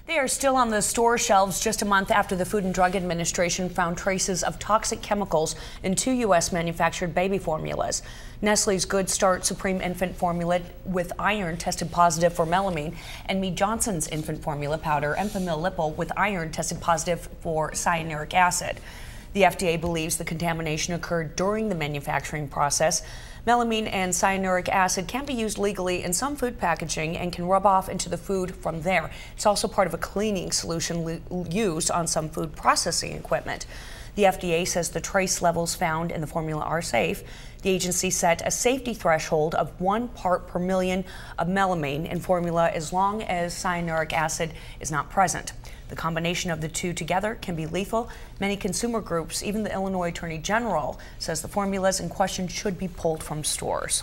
They are still on the store shelves just a month after the Food and Drug Administration found traces of toxic chemicals in 2 U.S. manufactured baby formulas. Nestle's Good Start Supreme infant formula with iron tested positive for melamine, and Mead Johnson's infant formula powder, Enfamil Lipo, with iron tested positive for cyanuric acid. The FDA believes the contamination occurred during the manufacturing process. Melamine and cyanuric acid can be used legally in some food packaging and can rub off into the food from there. It's also part of a cleaning solution used on some food processing equipment. The FDA says the trace levels found in the formula are safe. The agency set a safety threshold of 1 part per million of melamine in formula as long as cyanuric acid is not present. The combination of the two together can be lethal. Many consumer groups, even the Illinois Attorney General, says the formulas in question should be pulled from stores.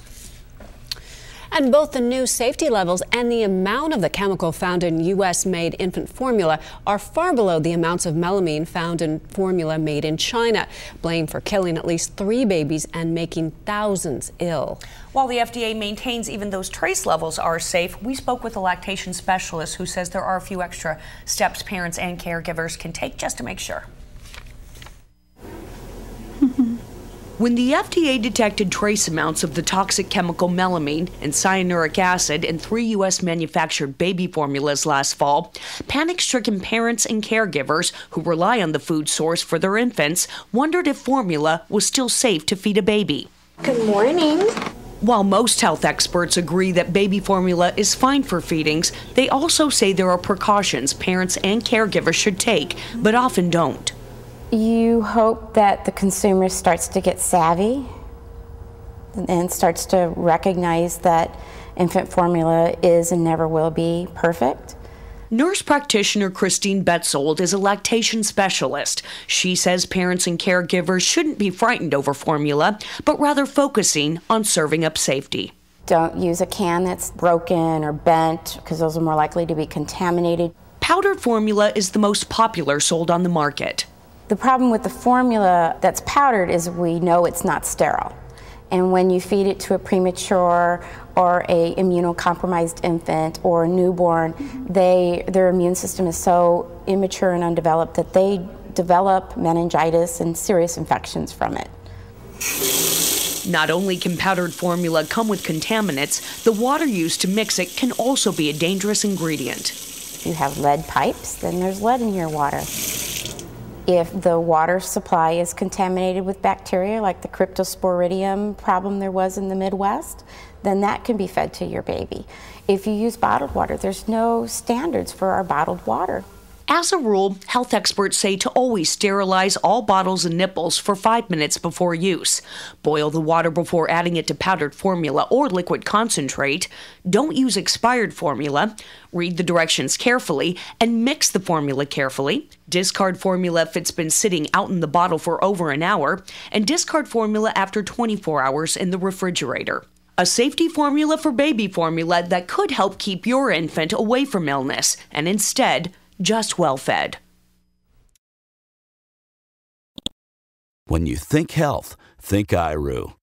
And both the new safety levels and the amount of the chemical found in U.S.-made infant formula are far below the amounts of melamine found in formula made in China, blamed for killing at least 3 babies and making thousands ill. While the FDA maintains even those trace levels are safe, we spoke with a lactation specialist who says there are a few extra steps parents and caregivers can take just to make sure. When the FDA detected trace amounts of the toxic chemical melamine and cyanuric acid in 3 U.S. manufactured baby formulas last fall, panic-stricken parents and caregivers who rely on the food source for their infants wondered if formula was still safe to feed a baby. Good morning. While most health experts agree that baby formula is fine for feedings, they also say there are precautions parents and caregivers should take, but often don't. You hope that the consumer starts to get savvy and starts to recognize that infant formula is and never will be perfect. Nurse practitioner Christine Betzold is a lactation specialist. She says parents and caregivers shouldn't be frightened over formula, but rather focusing on serving up safety. Don't use a can that's broken or bent because those are more likely to be contaminated. Powdered formula is the most popular sold on the market. The problem with the formula that's powdered is we know it's not sterile. And when you feed it to a premature or a immunocompromised infant or a newborn, their immune system is so immature and undeveloped that they develop meningitis and serious infections from it. Not only can powdered formula come with contaminants, the water used to mix it can also be a dangerous ingredient. If you have lead pipes, then there's lead in your water. If the water supply is contaminated with bacteria, like the cryptosporidium problem there was in the Midwest, then that can be fed to your baby. If you use bottled water, there's no standards for our bottled water. As a rule, health experts say to always sterilize all bottles and nipples for 5 minutes before use. Boil the water before adding it to powdered formula or liquid concentrate. Don't use expired formula. Read the directions carefully and mix the formula carefully. Discard formula if it's been sitting out in the bottle for over an hour, and discard formula after 24 hours in the refrigerator. A safety formula for baby formula that could help keep your infant away from illness and instead just well-fed. When you think health, think IRU.